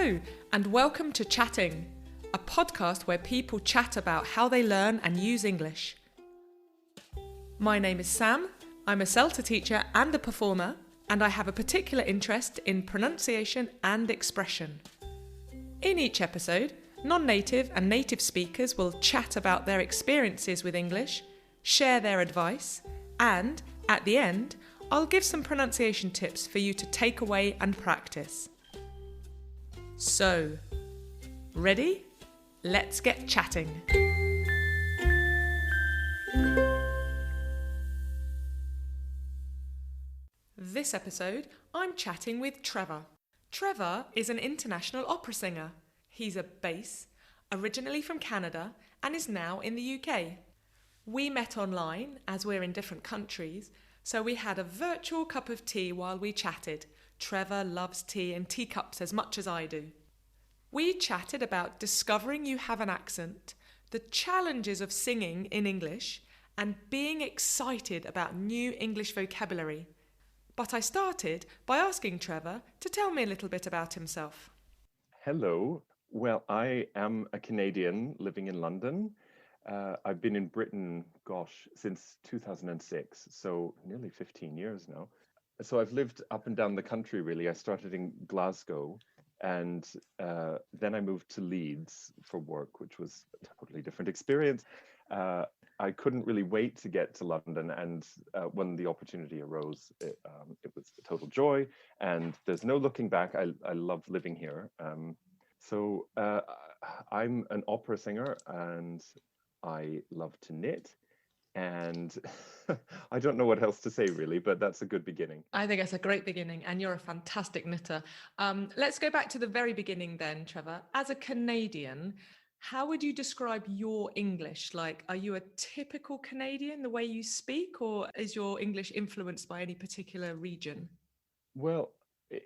Hello, and welcome to Chatting, a podcast where people chat about how they learn and use English. My name is Sam, I'm a CELTA teacher and a performer, and I have a particular interest in pronunciation and expression. In each episode, non-native and native speakers will chat about their experiences with English, share their advice, and, at the end, I'll give some pronunciation tips for you to take away and practice. So, ready? Let's get chatting. This episode, I'm chatting with Trevor. Trevor is an international opera singer. He's a bass, originally from Canada, and is now in the UK. We met online, as we're in different countries, so we had a virtual cup of tea while we chatted. Trevor loves tea and teacups as much as I do. We chatted about discovering you have an accent, the challenges of singing in English, and being excited about new English vocabulary. But I started by asking Trevor to tell me a little bit about himself. Hello. Well, I am a Canadian living in London. I've been in Britain, since 2006, so nearly 15 years now. So I've lived up and down the country, really. I started in Glasgow, and then I moved to Leeds for work, which was a totally different experience. I couldn't really wait to get to London, and when the opportunity arose, it was a total joy, and there's no looking back. I love living here. So I'm an opera singer, and I love to knit, and I don't know what else to say really, but that's a good beginning. I think that's a great beginning, and you're a fantastic knitter. Let's go back to the very beginning then, Trevor. As a Canadian, how would you describe your English? Like, are you a typical Canadian, the way you speak, or is your English influenced by any particular region? Well,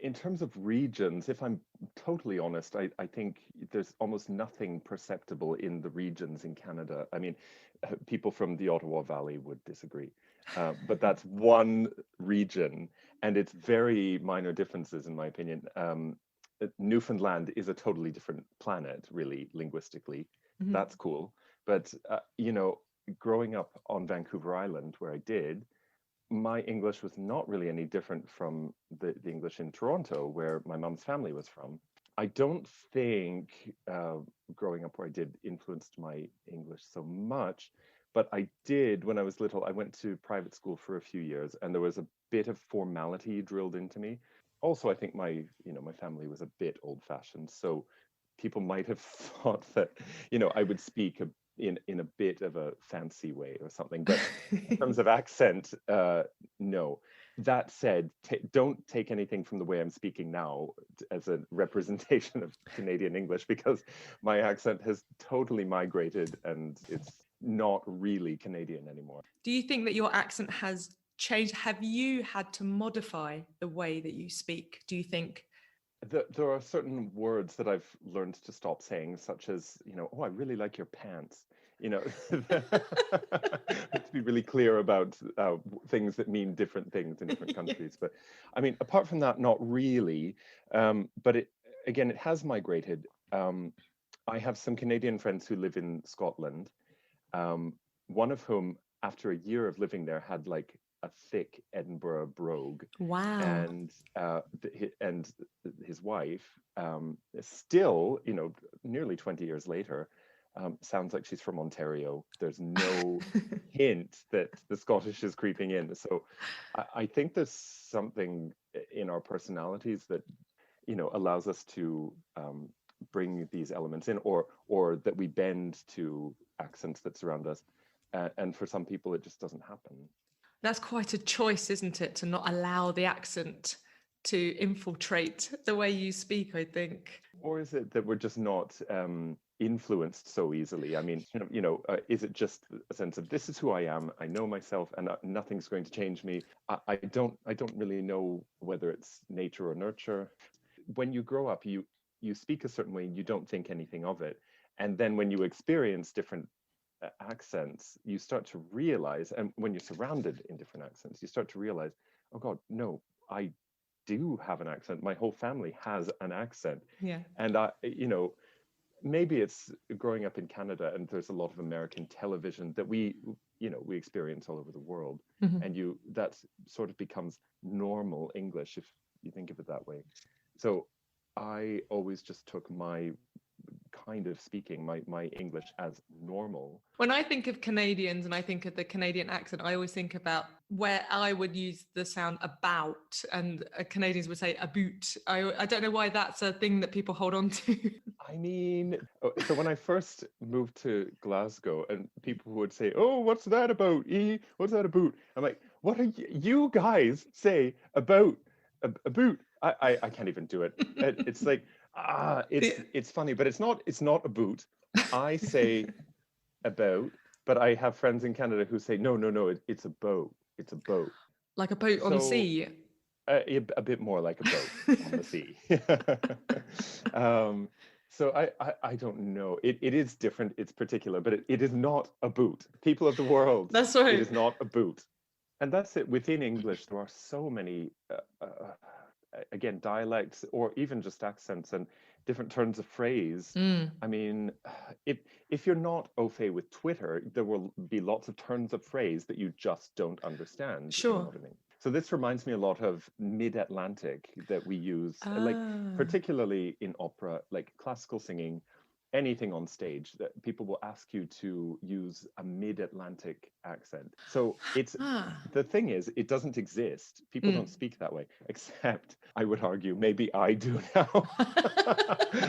in terms of regions, if I'm totally honest, I think there's almost nothing perceptible in the regions in Canada. I mean, people from the Ottawa Valley would disagree, but that's one region, and it's very minor differences, in my opinion. Newfoundland is a totally different planet, really, linguistically. Mm-hmm. That's cool. But, growing up on Vancouver Island, where I did, my English was not really any different from the English in Toronto, where my mom's family was from. I don't think growing up where I did influenced my English so much, but I did when I was little. I went to private school for a few years, and there was a bit of formality drilled into me. Also, I think my family was a bit old-fashioned, so people might have thought that, I would speak in a bit of a fancy way or something. But in terms of accent, no. That said, don't take anything from the way I'm speaking now as a representation of Canadian English, because my accent has totally migrated and it's not really Canadian anymore. Do you think that your accent has changed? Have you had to modify the way that you speak, do you think? There are certain words that I've learned to stop saying, such as, oh, I really like your pants. To be really clear about things that mean different things in different countries. But I mean, apart from that, not really. But it has migrated. I have some Canadian friends who live in Scotland, one of whom, after a year of living there, had like a thick Edinburgh brogue. Wow. And his wife, still, nearly 20 years later, sounds like she's from Ontario. There's no hint that the Scottish is creeping in. So I think there's something in our personalities that, allows us to bring these elements in, or that we bend to accents that surround us. And for some people, it just doesn't happen. That's quite a choice, isn't it, to not allow the accent to infiltrate the way you speak, I think. Or is it that we're just not influenced so easily? I mean, is it just a sense of, this is who I am, I know myself, and nothing's going to change me? I don't really know whether it's nature or nurture. When you grow up, you speak a certain way and you don't think anything of it. And then when you experience different accents, you start to realize, and when you're surrounded in different accents, you start to realize, oh God, no, I do have an accent. My whole family has an accent. Yeah. And maybe it's growing up in Canada and there's a lot of American television that we experience all over the world. Mhm. And that sort of becomes normal English if you think of it that way. So I always just took my kind of speaking, my English as normal. When I think of Canadians and I think of the Canadian accent, I always think about where I would use the sound about, and Canadians would say a boot. I don't know why that's a thing that people hold on to. I mean, so when I first moved to Glasgow, and people would say, "Oh, what's that about? What's that about?" I'm like, "What are you guys say about a boot?" I can't even do it. It's like it's funny, but it's not a boot. I say about, but I have friends in Canada who say, "No, no, no, it's a boat. It's a boat." Like a boat on the So sea. a bit more like a boat on the sea. So I don't know. It is different. It's particular, but it is not a boot. People of the world, That's it right. is not a boot. And that's it. Within English, there are so many, again, dialects or even just accents and different turns of phrase. Mm, I mean, if you're not au fait with Twitter, there will be lots of turns of phrase that you just don't understand in sure. modern English. So this reminds me a lot of mid-Atlantic that we use, like Ah. particularly in opera, like classical singing, anything on stage that people will ask you to use a mid-Atlantic accent. So Ah. the thing is, it doesn't exist. People Mm. don't speak that way, except I would argue maybe I do now.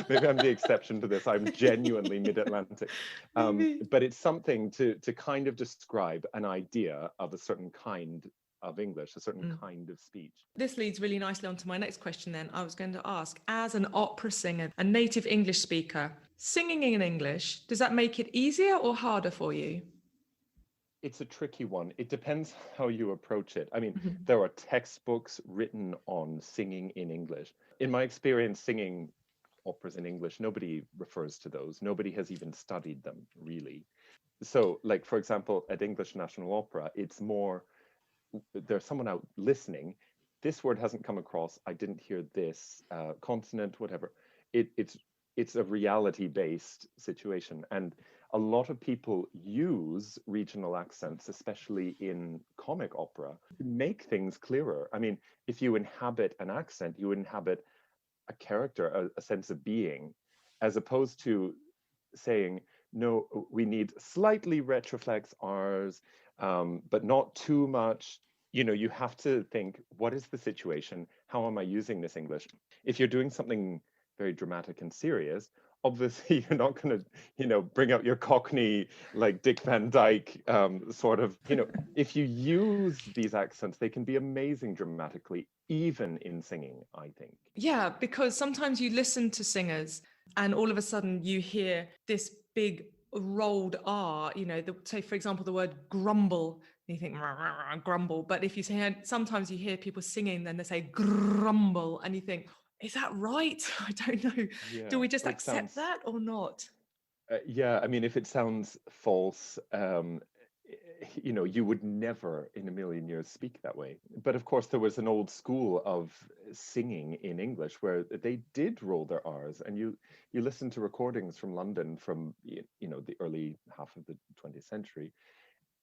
Maybe I'm the exception to this. I'm genuinely mid-Atlantic. Maybe. But it's something to kind of describe an idea of a certain kind of English, a certain kind of speech. This leads really nicely on to my next question then. I was going to ask, as an opera singer, a native English speaker, singing in English, does that make it easier or harder for you? It's a tricky one. It depends how you approach it. I mean, Mhm. there are textbooks written on singing in English. In my experience, singing operas in English, nobody refers to those. Nobody has even studied them, really. So, like, for example, at English National Opera, it's more there's someone out listening. This word hasn't come across. I didn't hear this consonant, whatever. It's a reality-based situation, and a lot of people use regional accents, especially in comic opera, to make things clearer. I mean, if you inhabit an accent, you inhabit a character, a sense of being, as opposed to saying, no, we need slightly retroflex R's, but not too much. You have to think, what is the situation? How am I using this English? If you're doing something very dramatic and serious, obviously you're not going to, bring out your Cockney, like Dick Van Dyke sort of, if you use these accents, they can be amazing dramatically, even in singing, I think. Yeah, because sometimes you listen to singers and all of a sudden you hear this big rolled R, say, for example, the word grumble, and you think, "Rah, rah, rah, grumble." But if you say, sometimes you hear people singing, then they say grumble, and you think, is that right? I don't know. Do Yeah, we just or it accept sounds that or not? yeah, I mean, if it sounds false, you would never in a million years speak that way. But of course, there was an old school of singing in English where they did roll their R's, and you listen to recordings from London from the early half of the 20th century,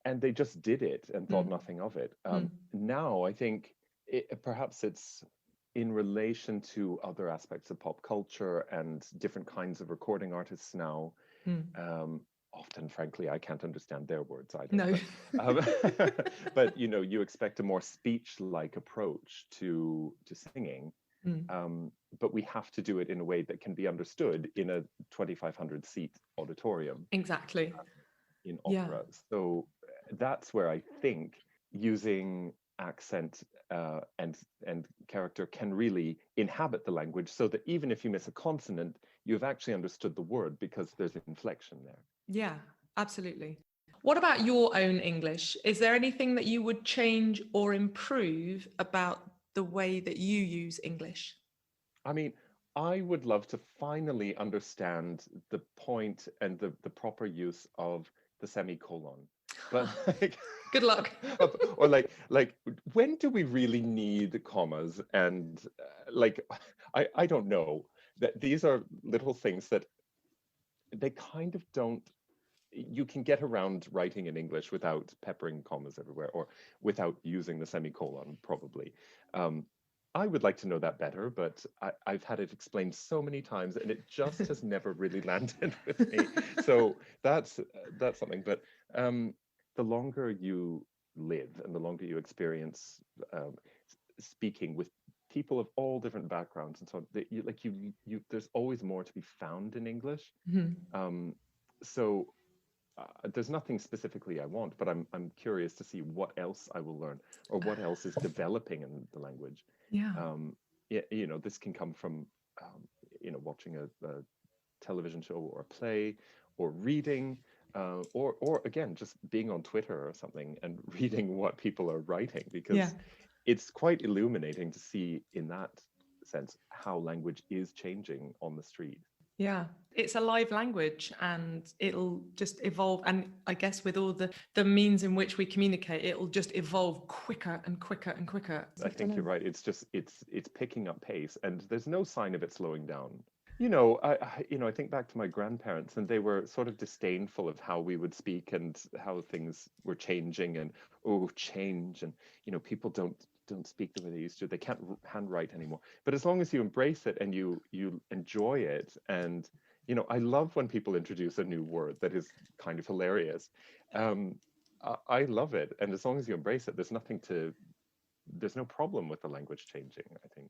and they just did it and thought Mm, nothing of it. mm, Now, I think perhaps it's in relation to other aspects of pop culture and different kinds of recording artists now. mm. um, Often, frankly, I can't understand their words either. No. But you expect a more speech-like approach to singing, Mm, but we have to do it in a way that can be understood in a 2,500 seat auditorium exactly. in Yeah. opera. So that's where I think using accent and character can really inhabit the language, so that even if you miss a consonant, you've actually understood the word because there's inflection there. Yeah, absolutely. What about your own English? Is there anything that you would change or improve about the way that you use English? I mean, I would love to finally understand the point and the proper use of the semicolon. But like Good luck. Or like when do we really need commas? And like I don't know, that these are little things that they kind of don't, you can get around writing in English without peppering commas everywhere, or without using the semicolon, probably. Um, I would like to know that better, but I've had it explained so many times, and it just has never really landed with me. So that's something. But the longer you live and the longer you experience speaking with people of all different backgrounds and so on, there's always more to be found in English. Mhm. So there's nothing specifically I want, but I'm curious to see what else I will learn, or what else is developing in the language. Yeah. Yeah, this can come from watching a television show or a play, or reading, or again just being on Twitter or something and reading what people are writing, Yeah. because it's quite illuminating to see in that sense how language is changing on the street. Yeah, it's a live language and it'll just evolve. And I guess with all the means in which we communicate, it'll just evolve quicker and quicker and quicker. I think you're right. It's picking up pace, and there's no sign of it slowing down. I think back to my grandparents, and they were sort of disdainful of how we would speak and how things were changing, and change, and people don't speak the way they used to. They can't handwrite anymore. But as long as you embrace it and you enjoy it, and I love when people introduce a new word that is kind of hilarious. I love it, and as long as you embrace it, there's no problem with the language changing, I think.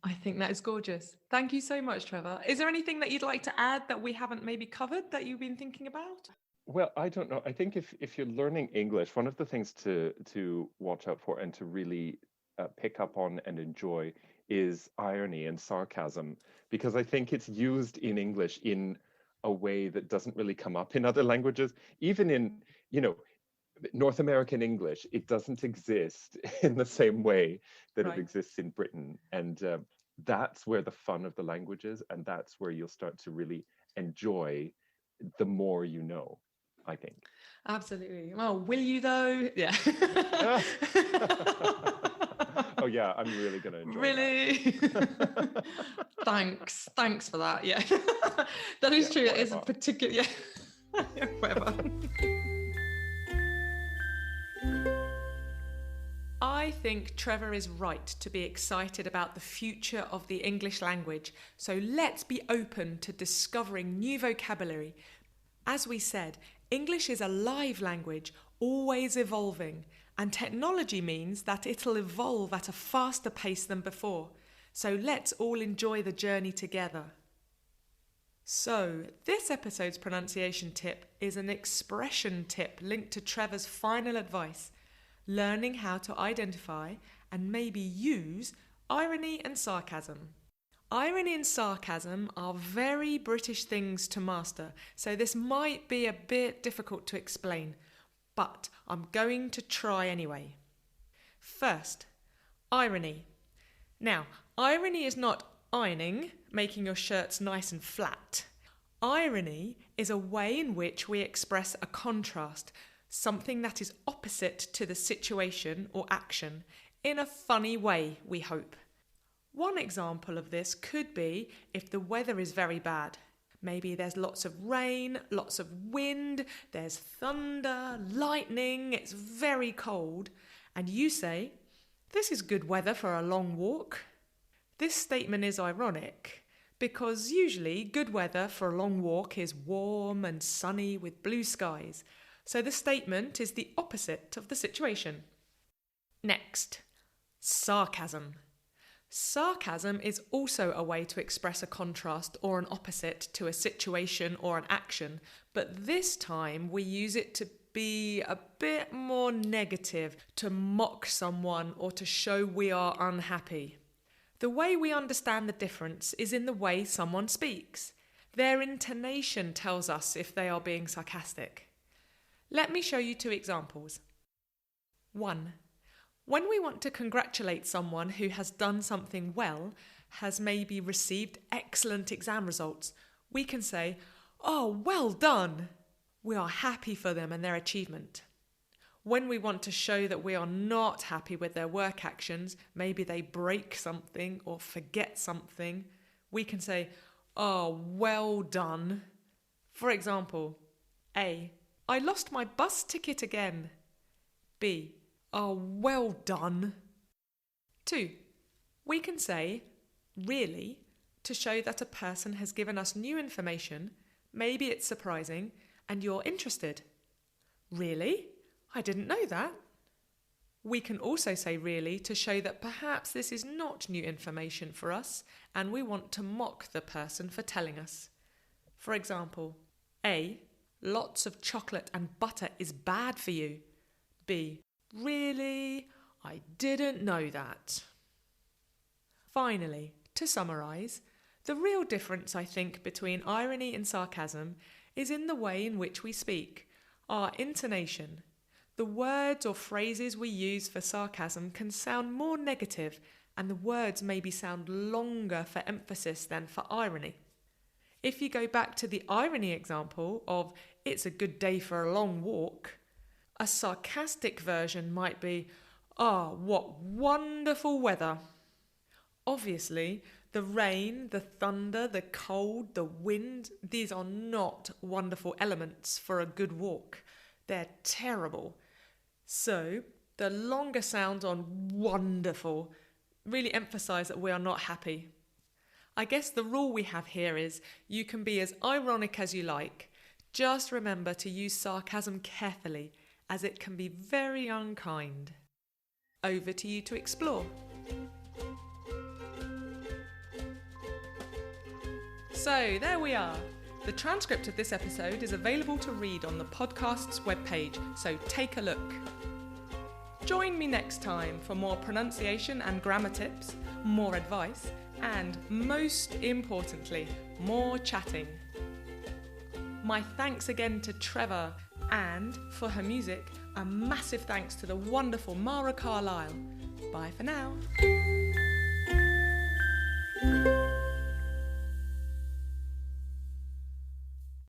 I think that is gorgeous. Thank you so much, Trevor. Is there anything that you'd like to add that we haven't maybe covered that you've been thinking about? Well, I don't know. I think if you're learning English, one of the things to watch out for and to really pick up on and enjoy is irony and sarcasm, because I think it's used in English in a way that doesn't really come up in other languages. Even in, North American English, it doesn't exist in the same way that it Right. exists in Britain. And that's where the fun of the language is, and that's where you'll start to really enjoy the more you know, I think. Absolutely. Well, will you though? Yeah. Oh yeah, I'm really going to enjoy Really? that. Thanks for that. Yeah. That is Yeah, true. It is a whatever. particular, yeah. Yeah, whatever. I think Trevor is right to be excited about the future of the English language, so let's be open to discovering new vocabulary. As we said, English is a live language, always evolving, and technology means that it'll evolve at a faster pace than before. So let's all enjoy the journey together. So, this episode's pronunciation tip is an expression tip linked to Trevor's final advice: learning how to identify and maybe use irony and sarcasm. Irony and sarcasm are very British things to master, so this might be a bit difficult to explain, but I'm going to try anyway. First, irony. Now, irony is not ironing, making your shirts nice and flat. Irony is a way in which we express a contrast, something that is opposite to the situation or action, in a funny way, we hope. One example of this could be if the weather is very bad. Maybe there's lots of rain, lots of wind, there's thunder, lightning, it's very cold, and you say, "This is good weather for a long walk." This statement is ironic because usually good weather for a long walk is warm and sunny with blue skies. So the statement is the opposite of the situation. Next, sarcasm. Sarcasm is also a way to express a contrast or an opposite to a situation or an action, but this time we use it to be a bit more negative, to mock someone or to show we are unhappy. The way we understand the difference is in the way someone speaks. Their intonation tells us if they are being sarcastic. Let me show you 2 examples. 1. When we want to congratulate someone who has done something well, has maybe received excellent exam results, we can say, "Oh, well done." We are happy for them and their achievement. When we want to show that we are not happy with their work actions, maybe they break something or forget something, we can say, "Oh, well done." For example, A, "I lost my bus ticket again." B, "Oh, well done." 2, we can say, "Really?" to show that a person has given us new information, maybe it's surprising, and you're interested. "Really? I didn't know that." We can also say "really" to show that perhaps this is not new information for us and we want to mock the person for telling us. For example, A, "Lots of chocolate and butter is bad for you." B, "Really? I didn't know that." Finally, to summarise, the real difference, I think, between irony and sarcasm is in the way in which we speak, our intonation. The words or phrases we use for sarcasm can sound more negative, and the words maybe sound longer for emphasis than for irony. If you go back to the irony example of "It's a good day for a long walk," a sarcastic version might be, "Ah, what wonderful weather." Obviously, the rain, the thunder, the cold, the wind, these are not wonderful elements for a good walk. They're terrible. So, the longer sounds on wonderful really emphasise that we are not happy. I guess the rule we have here is you can be as ironic as you like. Just remember to use sarcasm carefully, as it can be very unkind. Over to you to explore. So, there we are. The transcript of this episode is available to read on the podcast's webpage, so take a look. Join me next time for more pronunciation and grammar tips, more advice, and most importantly, more chatting. My thanks again to Trevor, and for her music, a massive thanks to the wonderful Mara Carlisle. Bye for now.